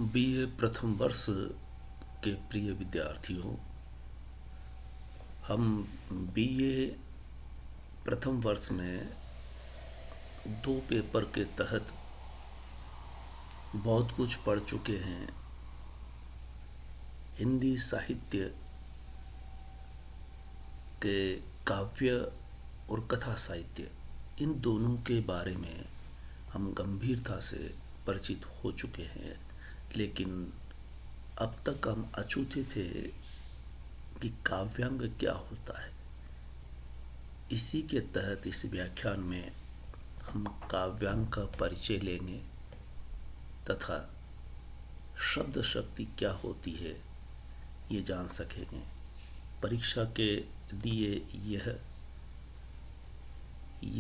BA प्रथम वर्ष के प्रिय विद्यार्थियों, हम बीए प्रथम वर्ष में 2 पेपर के तहत बहुत कुछ पढ़ चुके हैं। हिंदी साहित्य के काव्य और कथा साहित्य, इन दोनों के बारे में हम गंभीरता से परिचित हो चुके हैं, लेकिन अब तक हम अछूते थे कि काव्यांग क्या होता है। इसी के तहत इस व्याख्यान में हम काव्यांग का परिचय लेंगे तथा शब्द शक्ति क्या होती है ये जान सकेंगे। परीक्षा के लिए यह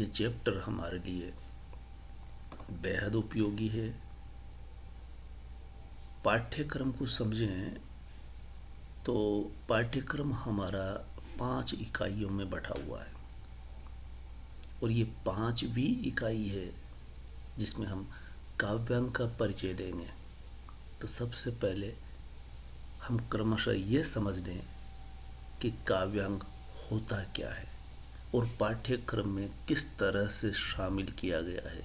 चैप्टर हमारे लिए बेहद उपयोगी है। पाठ्यक्रम को समझें तो पाठ्यक्रम हमारा 5 इकाइयों में बटा हुआ है और ये 5वीं इकाई है जिसमें हम काव्यांग का परिचय देंगे। तो सबसे पहले हम क्रमशः ये समझ लें कि काव्यांग होता क्या है और पाठ्यक्रम में किस तरह से शामिल किया गया है।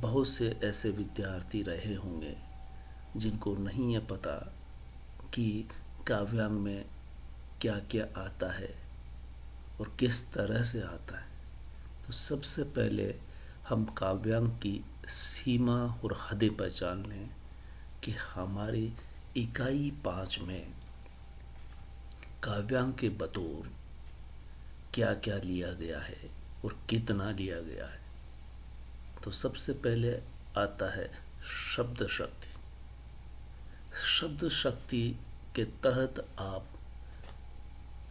बहुत से ऐसे विद्यार्थी रहे होंगे जिनको नहीं है पता कि काव्यांग में क्या क्या आता है और किस तरह से आता है। तो सबसे पहले हम काव्यांग की सीमा और हदें पहचान लें कि हमारी इकाई 5 में काव्यांग के बतौर क्या क्या लिया गया है और कितना लिया गया है। तो सबसे पहले आता है शब्द शक्ति। शब्द शक्ति के तहत आप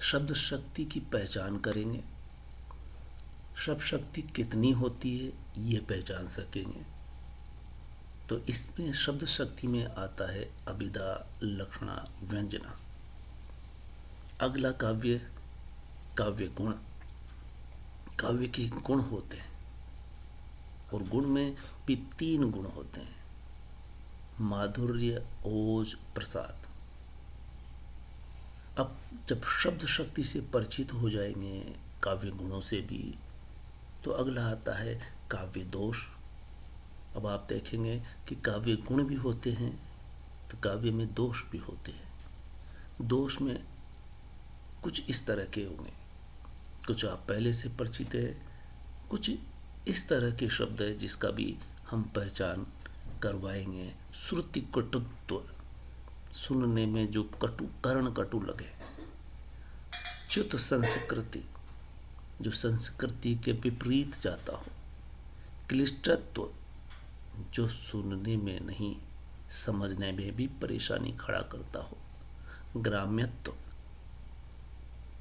शब्द शक्ति की पहचान करेंगे। शब्द शक्ति कितनी होती है ये पहचान सकेंगे। तो इसमें शब्द शक्ति में आता है अभिधा, लक्षणा, व्यंजना। अगला काव्य गुण। काव्य के गुण होते हैं और गुण में भी 3 गुण होते हैं: माधुर्य, ओज, प्रसाद। अब जब शब्द शक्ति से परिचित हो जाएंगे, काव्य गुणों से भी, तो अगला आता है काव्य दोष। अब आप देखेंगे कि काव्य गुण भी होते हैं तो काव्य में दोष भी होते हैं। दोष में कुछ इस तरह के होंगे, कुछ आप पहले से परिचित है, कुछ इस तरह के शब्द है जिसका भी हम पहचान करवाएंगे। श्रुति कटुत्व, सुनने में जो कर्ण कटु लगे। च्युत संस्कृति, जो संस्कृति के विपरीत जाता हो। क्लिष्टत्व, जो सुनने में नहीं समझने में भी परेशानी खड़ा करता हो।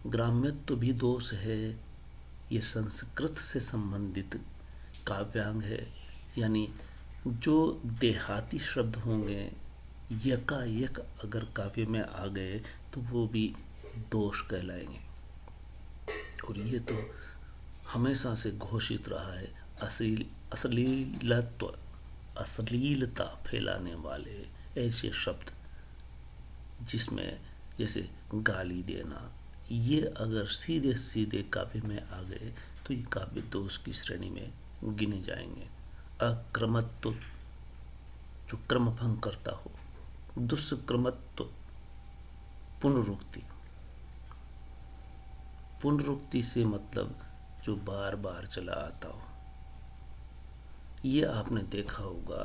ग्राम्यत्व भी दोष है। ये संस्कृत से संबंधित काव्यांग है, यानी जो देहाती शब्द होंगे यकायक अगर काव्य में आ गए तो वो भी दोष कहलाएंगे। और ये तो हमेशा से घोषित रहा है। अश्लीलता फैलाने वाले ऐसे शब्द जिसमें जैसे गाली देना, ये अगर सीधे सीधे काव्य में आ गए तो ये काव्य दोष की श्रेणी में गिने जाएंगे। अक्रमत्व, जो क्रमभंग करता हो। दुष्क्रमत्व, पुनरुक्ति से मतलब जो बार बार चला आता हो। ये आपने देखा होगा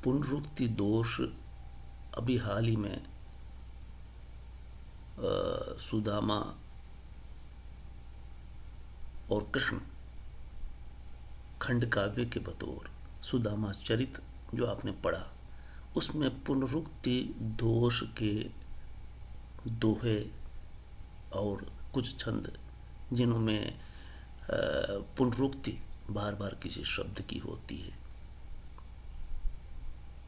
पुनरुक्ति दोष अभी हाल ही में सुदामा और कृष्ण खंड काव्य के बतौर सुदामा चरित जो आपने पढ़ा, उसमें पुनरुक्ति दोष के दोहे और कुछ छंद जिनमें पुनरुक्ति बार बार किसी शब्द की होती है।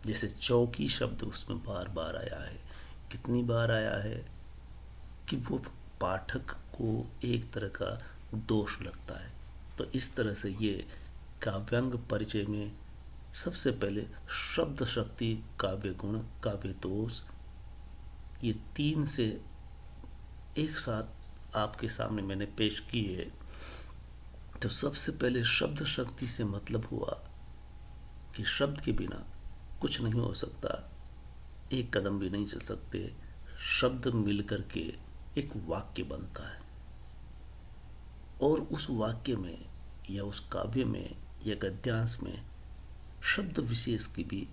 जैसे चौकी शब्द उसमें बार बार आया है। कितनी बार आया है कि वो पाठक को एक तरह का दोष लगता है। तो इस तरह से ये काव्यांग परिचय में सबसे पहले शब्द शक्ति, काव्य गुण, काव्य दोष, ये तीन से एक साथ आपके सामने मैंने पेश किए। तो सबसे पहले शब्द शक्ति से मतलब हुआ कि शब्द के बिना कुछ नहीं हो सकता, एक कदम भी नहीं चल सकते। शब्द मिलकर के एक वाक्य बनता है और उस वाक्य में या उस काव्य में या गद्यांश में शब्द विशेष की भी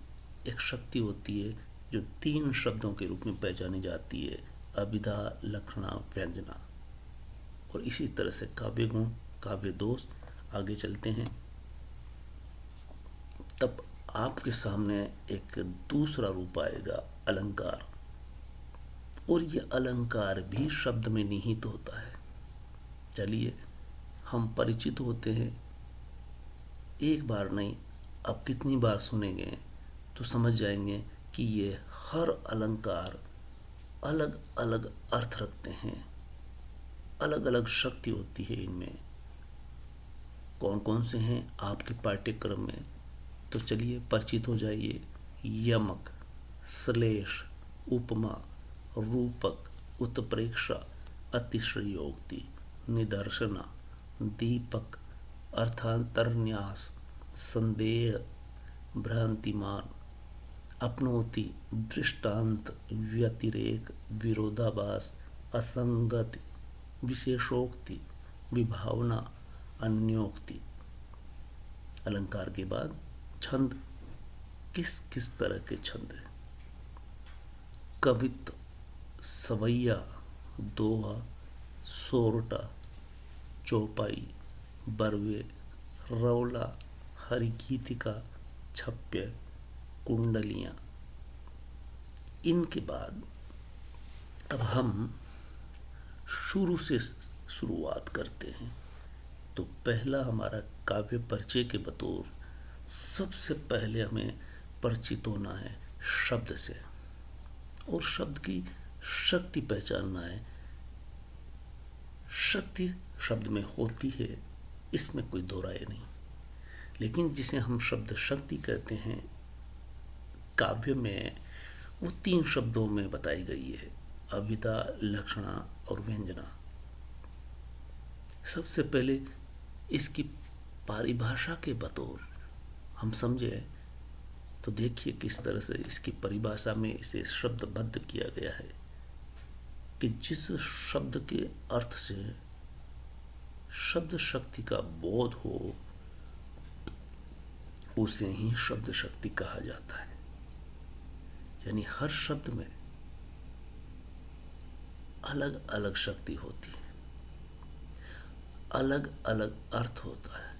एक शक्ति होती है जो 3 शब्दों के रूप में पहचानी जाती है, अभिधा, लक्षणा, व्यंजना। और इसी तरह से काव्य गुण, काव्य दोष। आगे चलते हैं, तब आपके सामने एक दूसरा रूप आएगा, अलंकार। और ये अलंकार भी शब्द में निहित होता है। चलिए हम परिचित होते हैं, एक बार नहीं अब कितनी बार सुनेंगे तो समझ जाएंगे कि ये हर अलंकार अलग अलग अर्थ रखते हैं, अलग अलग शक्ति होती है इनमें। कौन कौन से हैं आपके पाठ्यक्रम में, तो चलिए परिचित हो जाइए। यमक, श्लेष, उपमा, रूपक, उत्प्रेक्षा, अतिशयोक्ति, निदर्शना, दीपक, अर्थांतरन्यास, संदेह, भ्रांतिमान, अपनौति, दृष्टांत, व्यतिरेक, विरोधाभास, असंगति, विशेषोक्ति, विभावना, अन्योक्ति। अलंकार के बाद छंद, किस किस तरह के छंद हैं? कवित्व, सवैया, दोहा, सोरठा, चौपाई, बरवे, रौला, हरिगीतिका, छप्य, कुंडलियाँ। इनके बाद अब हम शुरू से शुरुआत करते हैं। तो पहला हमारा काव्य परिचय के बतौर सबसे पहले हमें परिचित होना है शब्द से और शब्द की शक्ति पहचानना है। शक्ति शब्द में होती है, इसमें कोई दो राय नहीं। लेकिन जिसे हम शब्द शक्ति कहते हैं, काव्य में वो 3 शब्दों में बताई गई है, अभिधा, लक्षणा और व्यंजना। सबसे पहले इसकी परिभाषा के बतौर हम समझे तो देखिए किस तरह से इसकी परिभाषा में इसे शब्दबद्ध किया गया है कि जिस शब्द के अर्थ से शब्द शक्ति का बोध हो उसे ही शब्द शक्ति कहा जाता है। यानी हर शब्द में अलग अलग शक्ति होती है, अलग अलग अर्थ होता है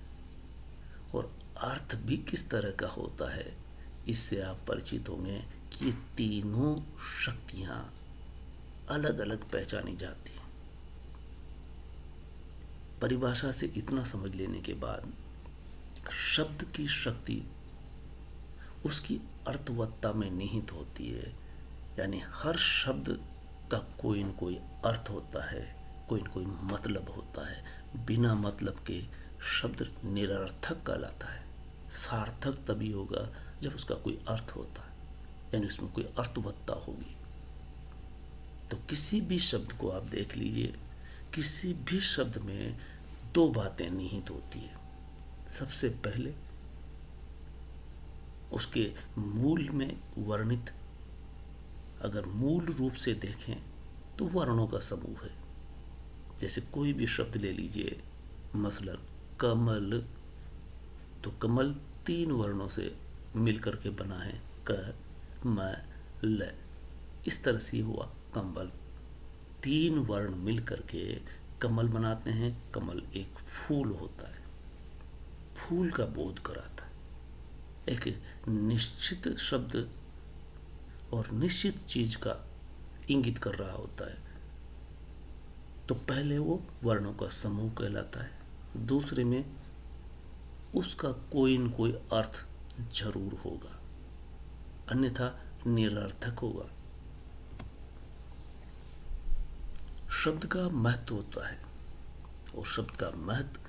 और अर्थ भी किस तरह का होता है इससे आप परिचित होंगे कि ये तीनों शक्तियां अलग अलग पहचानी जाती हैं। परिभाषा से इतना समझ लेने के बाद शब्द की शक्ति उसकी अर्थवत्ता में निहित होती है। यानी हर शब्द का कोई न कोई अर्थ होता है, कोई न कोई मतलब होता है। बिना मतलब के शब्द निरर्थक कहलाता है। सार्थक तभी होगा जब उसका कोई अर्थ होता है, यानी उसमें कोई अर्थवत्ता होगी। तो किसी भी शब्द को आप देख लीजिए, किसी भी शब्द में 2 बातें निहित होती है। सबसे पहले उसके मूल में वर्णित, अगर मूल रूप से देखें तो वर्णों का समूह है। जैसे कोई भी शब्द ले लीजिए, मसलन कमल, तो कमल 3 वर्णों से मिलकर के बना है, क, म, ल। इस तरह से हुआ कमल। 3 वर्ण मिलकर के कमल बनाते हैं। कमल एक फूल होता है, फूल का बोध कराता है। एक निश्चित शब्द और निश्चित चीज का इंगित कर रहा होता है। तो पहले वो वर्णों का समूह कहलाता है, दूसरे में उसका कोई न कोई अर्थ जरूर होगा, अन्यथा निरर्थक होगा। शब्द का महत्व होता है और शब्द का महत्व